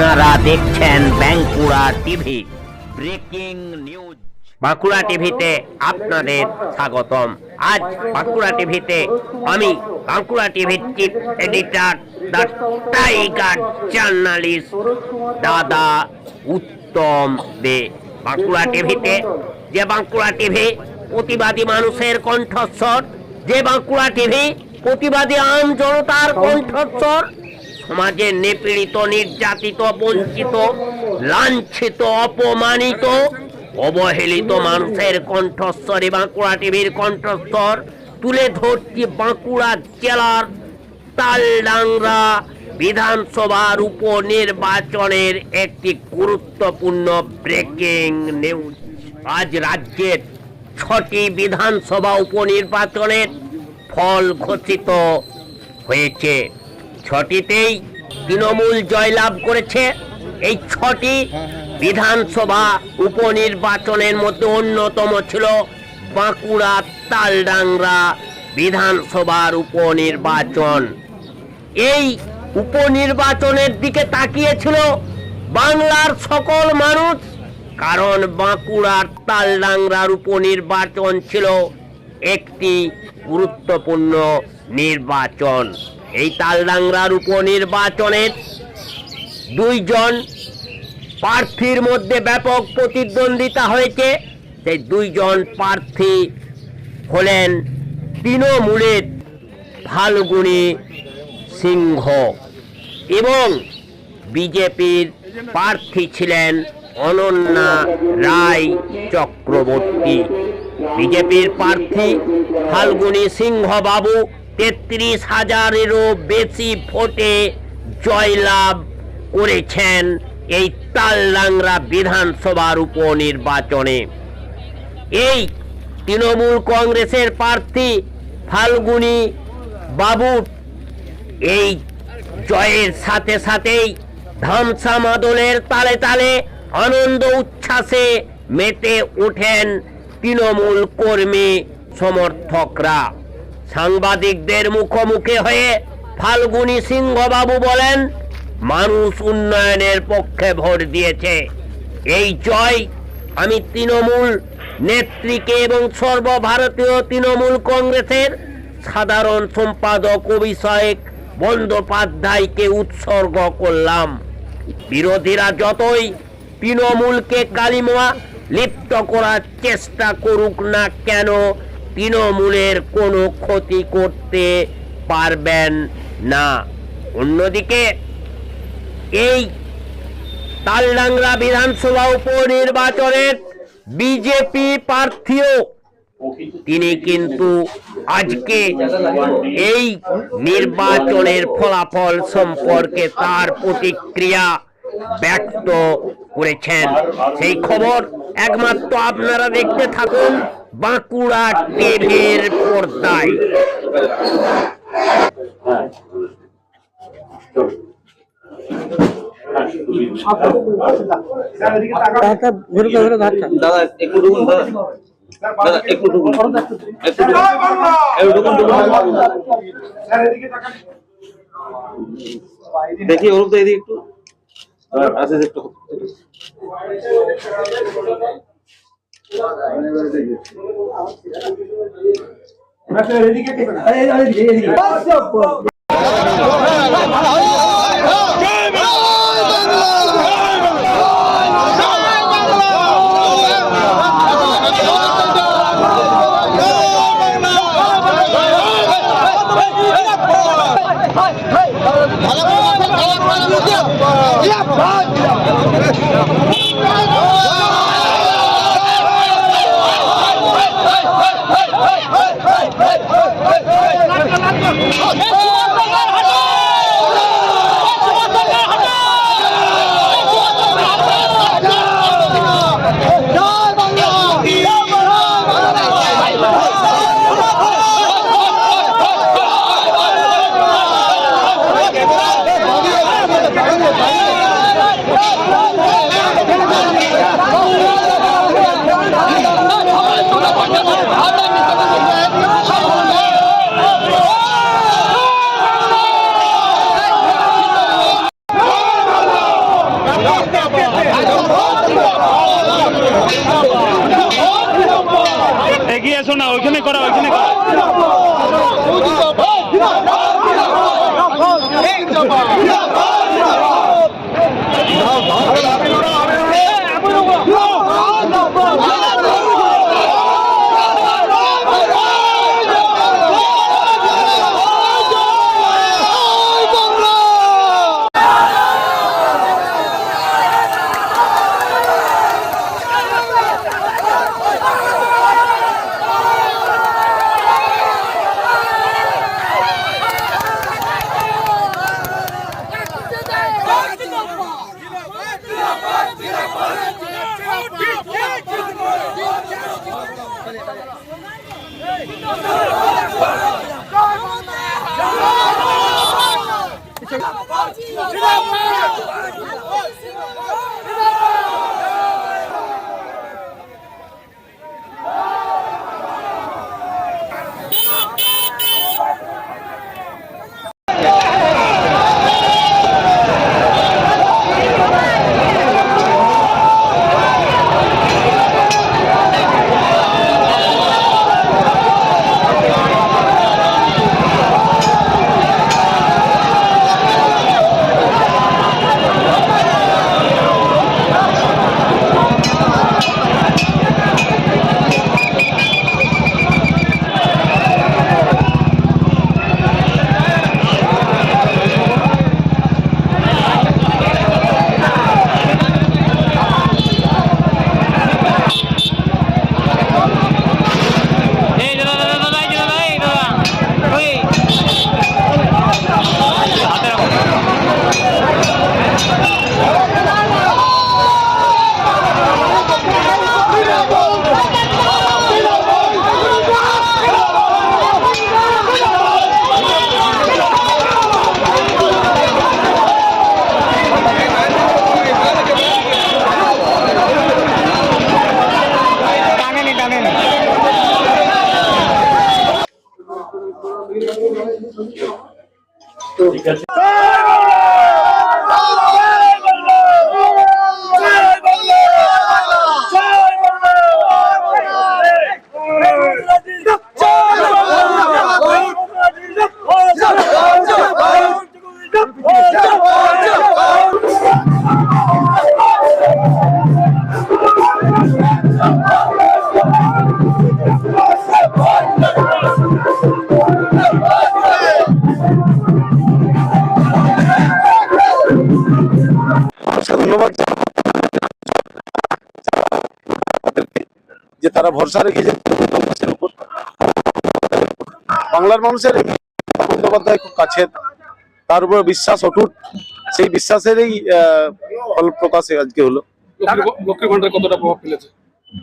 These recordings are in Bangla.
আপনারা দেখছেন Bankura TV breaking news. Bankura টিভিতে আপনাদের স্বাগতম। আজ বাঁকুড়া টিভিতে আমি বাঁকুড়া টিভির chief editor the tiger journalist দাদা উত্তম দে। বাঁকুড়া টিভিতে যে বাঁকুড়া টিভি প্রতিবাদী মানুষের কণ্ঠস্বর, যে বাঁকুড়া টিভি প্রতিবাদী আম জনতার কণ্ঠস্বর, সমাজের নিপীড়িত, নির্যাতিত, বঞ্চিত, লাঞ্ছিত, অপমানিত, অবহেলিত মানুষের কণ্ঠস্বরে বাঁকুড়া টিভির কণ্ঠস্বর তুলে ধরছি। বাঁকুড়া জেলার তালডাংরা বিধানসভার উপনির্বাচনের একটি গুরুত্বপূর্ণ ব্রেকিং নিউজ। আজ রাজ্যের 6টি বিধানসভা উপনির্বাচনের ফল ঘোষিত হয়েছে। 6টিতেই তৃণমূল জয়লাভ করেছে। এই 6টি বিধানসভা উপনির্বাচনের মধ্যে অন্যতম ছিল বাঁকুড়া তালডাংরা বিধানসভার উপনির্বাচন। এই উপনির্বাচনের দিকে তাকিয়েছিল বাংলার সকল মানুষ, কারণ বাঁকুড়ার তালডাংরার উপনির্বাচন ছিল একটি গুরুত্বপূর্ণ নির্বাচন। এই তালডাংরার উপনির্বাচনের 2 জন প্রার্থীর মধ্যে ব্যাপক প্রতিদ্বন্দ্বিতা হয়েছে। সেই 2 জন প্রার্থী হলেন তৃণমূলের ফাল্গুনী সিংহ এবং বিজেপির প্রার্থী ছিলেন অনন্যা রায় চক্রবর্তী। বিজেপির প্রার্থী ফাল্গুনী সিংহ বাবু 33,000-এরও বেশি ভোটে জয়লাভ করেছেন এই তালডাংরা বিধানসভার উপনির্বাচনে। এই তৃণমূল কংগ্রেসের প্রার্থী ফাল্গুনী বাবুর এই জয়ের সাথে সাথেই ধামসা মাদলের তালে তালে আনন্দ উচ্ছ্বাসে মেতে ওঠেন তৃণমূল কর্মী সমর্থকরা। সাংবাদিকদের মুখোমুখি হয়ে ফাল্গুনী সিংহ বাবু বলেন, মানুষ উন্নয়নের পক্ষে ভোট দিয়েছে। এই জয় আমি তৃণমূল নেত্রীকে এবং সর্বভারতীয় তৃণমূল কংগ্রেসের সাধারণ সম্পাদক অভিষেক বন্দ্যোপাধ্যায়কে উৎসর্গ করলাম। বিরোধীরা যতই তৃণমূলকে কালিমা লিপ্ত করার চেষ্টা করুক না কেন, তৃণমূলের কোনো ক্ষতি করতে পারবেন না। অন্যদিকে এই তালডাংরা বিধানসভা উপনির্বাচনের বিজেপি প্রার্থীও তিনি কিন্তু আজকে এই নির্বাচনের ফলাফল সম্পর্কে তার প্রতিক্রিয়া ব্যক্ত করেছেন। সেই খবর একমাত্র আপনারা দেখতে থাকুন বাঁকুড়া টিভির পর্দায়। দাদা একটু ঢুকুন, দাদা একটু ঢুকুন, দেখি ওরূপ এদিকে একটু আছে একটু ধন্যবাদ যে তারা ভরসা রেখেছেন বাংলার মানুষের বন্দ্যোপাধ্যায় খুব কাছের, তার উপর বিশ্বাস অটুট, সেই বিশ্বাসেরই ফল প্রকাশে আজকে হলো। লক্ষ্মীর ভান্ডার কতটা প্রভাব ফেলেছে?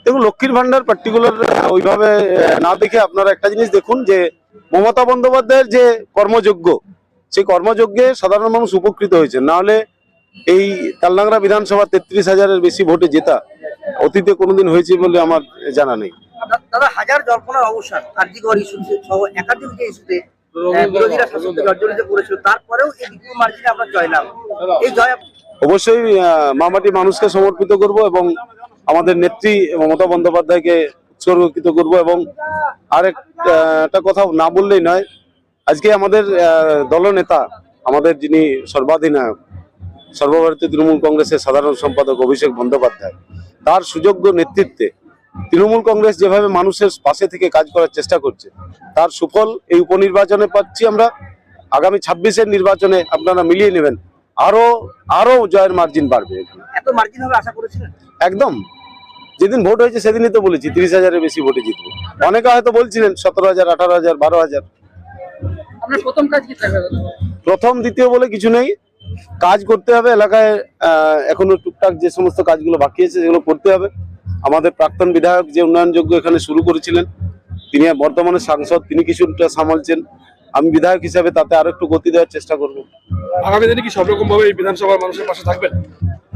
দেখুন, লক্ষ্মীর ভান্ডার পার্টিকুলার ওইভাবে না দেখে আপনারা একটা জিনিস দেখুন যে মমতা বন্দ্যোপাধ্যায়ের যে কর্মযজ্ঞ, সেই কর্মযজ্ঞে সাধারণ মানুষ উপকৃত হয়েছে। না হলে এই তালডাংরা বিধানসভা 33,000-এর বেশি ভোটে জেতা অতীতে কোনোদিন হয়েছে বলে আমার জানা নেই। দাদা, হাজার জল্পনার অবসান কার্যকর ইস্যু সহ একাধিক যে ইস্যুতে বিরোধীরা শাসককে জর্জরিত করেছিল, তারপরেও এই বিপুল মার্জিনে আমরা জয়লাভ, এই জয় অবশ্যই মামাটি মানুষকে সমর্পিত করব এবং আমাদের নেত্রী মমতা বন্দ্যোপাধ্যায়কে উৎসর্গিত করব। এবং আরেকটা কথা না বললেই নয়, আজকে আমাদের দলনেতা, আমাদের যিনি সর্বাধিনায়ক, সর্বভারতীয় তৃণমূল কংগ্রেসের সাধারণ সম্পাদক অভিষেক বন্দ্যোপাধ্যায়, তার সুযোগ্য নেতৃত্বে তৃণমূল কংগ্রেস যেভাবে মানুষের পাশে থেকে কাজ করার চেষ্টা করছে, তার সুফল এই উপনির্বাচনে পাচ্ছি আমরা। আগামী 26-এর নির্বাচনে আপনারা মিলিয়ে নেবেন, আরো জয়ের মার্জিন বাড়বে। এত মার্জিন হবে আশা করেছিলেন? একদম, যেদিন ভোট হয়েছে সেদিনই তো বলেছি 30,000-এর বেশি ভোটে জিতবে। অনেকে হয়তো বলছিলেন 17,000, 18,000, 12,000। আপনার প্রথম কাজ কি থাকবে? প্রথম দ্বিতীয় বলে কিছু নেই, কাজ করতে হবে। এলাকায় এখনো টুকটাক যে সমস্ত কাজগুলো বাকি আছে সেগুলো করতে হবে। আমাদের প্রাক্তন বিধায়ক যে উন্নয়নযোগ্য এখানে শুরু করেছিলেন, তিনি বর্তমানে সাংসদ, তিনি কিছুটা সামালছেন। আমি বিধায়ক হিসাবে তাতে আরো একটু গতি দেওয়ার চেষ্টা করব। আগামী দিনে কি সব রকম ভাবে এই বিধানসভার মানুষের পাশে থাকবেন?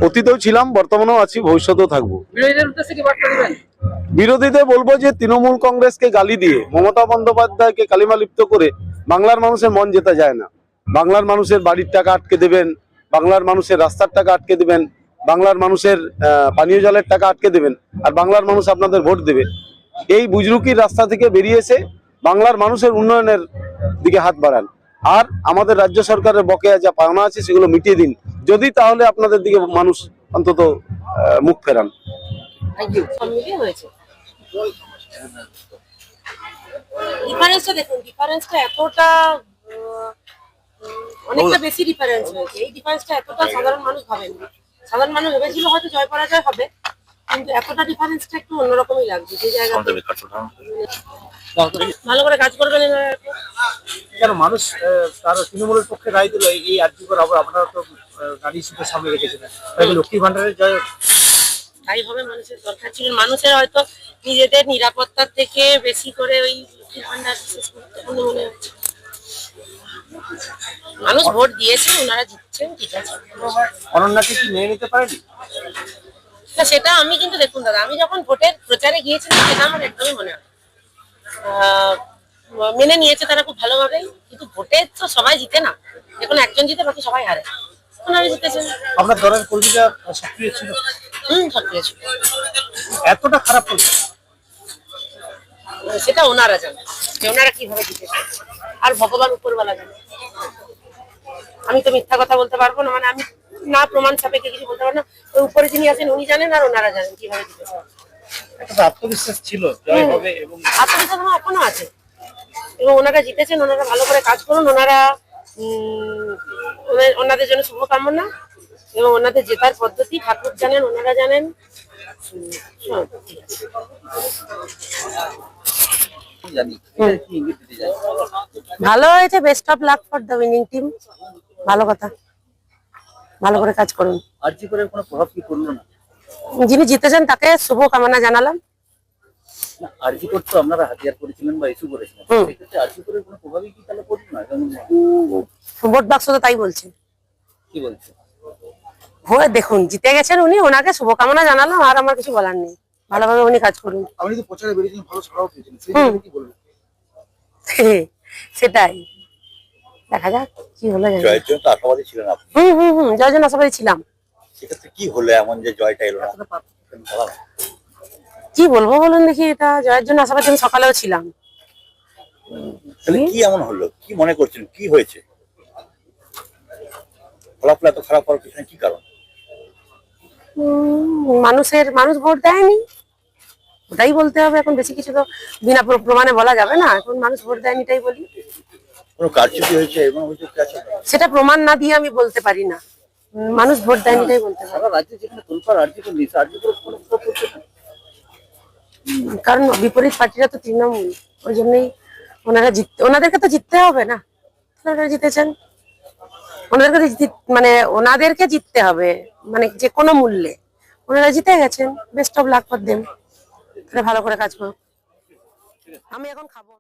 অতীতেও ছিলাম, বর্তমানেও আছি, ভবিষ্যতেও থাকবো। বিরোধীদের উদ্দেশ্যে কি বার্তা দিবেন? বিরোধীদের বলবো যে তৃণমূল কংগ্রেসকে গালি দিয়ে, মমতা বন্দ্যোপাধ্যায়কে কালিমা লিপ্ত করে বাংলার মানুষের মন জেতা যায় না। বাংলার মানুষের বাড়ির টাকা আটকে দেবেন, বাংলার মানুষের রাস্তার টাকা আটকে দেবেন, বাংলার মানুষের পানীয় জলের টাকা আটকে দেবেন, আর বাংলার মানুষ আপনাদের ভোট দেবে। এই বুজরুকির রাস্তা থেকে বেরিয়ে এসে বাংলার মানুষের উন্নয়নের দিকে হাত বাড়ান। আর আমাদের রাজ্য সরকারের বকেয়া যা পাওনা আছে সেগুলো মিটিয়ে দিন, যদি তাহলে আপনাদের দিকে মানুষ অন্তত মুখ ফেরান। Thank you. সব মিলিয়ে হয়েছে। ডিফারেন্সটা দেখুন, ডিফারেন্সটা এতটা অনেকটা বেশি ডিফারেন্স হয়েছে। এই ডিফারেন্সটা এতটা সাধারণ মানুষ ভাবেন, সাধারণ মানুষ ভেবেছিল হয়তো জয় পরাজয় হবে, কিন্তু এতটা ডিফারেন্সটা একটু অন্যরকমই লাগছে। যে জায়গাতে ভালো করে কাজ করবেন এনারা। কেন মানুষ তার তৃণমূলের পক্ষে রায় দিল এই আর্যিকর, আবার আপনারা তো নারী ইস্যুকে সামনে রেখেছিলেন, লক্ষ্মী ভান্ডারের জয় তাই হবে, মানুষের দরকার ছিল। মানুষের হয়তো নিজেদের নিরাপত্তার থেকে বেশি করে ওই লক্ষ্মীর ভান্ডার বিশেষ গুরুত্বপূর্ণ মনে হচ্ছে। মানুষ ভোট দিয়েছে, ওনারা জিতছেন, ঠিক আছে। অনন্যাকে কি মেনে নিতে পারেনি? তা সেটা আমি কিন্তু দেখুন দাদা, আমি যখন ভোটের প্রচারে গিয়েছিলাম সেটা আমার একদমই মনে হয় মেনে নিয়েছে তারা খুব ভালোভাবেই, কিন্তু ভোটে তো সবাই জিতে না, এখন একজন জিতে বাকি সবাই হারে, ওনারা জিতেছেন। আপনার দলের কর্মীরা সক্রিয় ছিল? সক্রিয় ছিল। এতটা খারাপ করছে সেটা ওনারা জানেন যে ওনারা কিভাবে জিতেছে, আর ভগবান উপরওয়ালা জানে। আমি তো মিথ্যা কথা বলতে পারবো না, মানে আমি না প্রমাণ সাপেক্ষে কিছু বলতে পারবো না। ওই উপরে যিনি আছেন উনি জানেন, আর ওনারা জানেন কিভাবে জিতেছে। একটা আত্মবিশ্বাস ছিল জয় হবে, এবং আত্মবিশ্বাস আমার এখনো আছে, এবং ওনারা জিতেছেন, ওনারা ভালো করে কাজ করুন, ওনারা ওনাদের জন্য শুভকামনা, এবং ওনাদের জেতার পদ্ধতি ঠাকুর জানেন, ওনারা জানেন। ভালো হয়েছে, best of luck for the winning team. ভালো কথা, ভালো করে কাজ করুন। আর্যিকরের কোনো প্রভাব কি করলো না? যিনি জিতেছেন তাকে শুভকামনা জানালাম। আর্যিকর তো আপনারা হাতিয়ার করেছিলেন বা ইস্যু করেছিলেন, সেক্ষেত্রে আর্যিকরের কোনো প্রভাবই কি তাহলে পড়লো না? ভোট বাক্স তো তাই বলছে। কি বলছে? ভোট দেখুন, জিতে গেছেন উনি, ওনাকে শুভকামনা জানালাম, আর আমার কিছু বলার নেই। ভালোভাবে উনি কাজ করুন। আপনি তো প্রচারে বেরিয়েছিলেন, ভালো সাড়াও পেয়েছিলেন, সেই জন্য কি বলবেন? সেটাই, দেখা যাক কি হলো। জয়ের জন্য তো আশাবাদী ছিলেন আপনি, জয়ের জন্য আশাবাদী ছিলাম। সেক্ষেত্রে কি হলো এমন যে জয়টা এলো না? কি বলবো বলুন দেখি, এটা জয়ের জন্য আশাবাদী আমি সকালেও ছিলাম। তাহলে কি এমন হলো, কি মনে করছেন কি হয়েছে? ফলাফল এত খারাপ হওয়ার পিছনে কি কারণ? মানুষ ভোট দেয়নি, ওটাই বলতে হবে। এখন বেশি কিছু তো বিনা প্রমাণে বলা যাবে না, এখন মানুষ ভোট দেয়নি এটাই বলি। কোনো কারচুপি হয়েছে এবং অভিযোগ কি আছে? সেটা প্রমাণ না দিয়ে আমি বলতে পারি না, মানুষ ভোট দেয়নি এটাই বলতে পারি। সারা রাজ্যে যেখানে তোলপাড় আর্যিকর নিয়েছে, আর্যিকর কোনো প্রভাব পড়ছে না? কারণ বিপরীত পার্টিরা তো তৃণমূল, ওই জন্যই ওনাদেরকে তো জিততে হবে না, ওনারা জিতেছেন। ওনাদেরকে জিততে হবে, মানে যে কোনো মূল্যে। ওনারা জিতে গেছেন, best of luck for them. ভালো করে কাজ করুন। আমি এখন খাবো।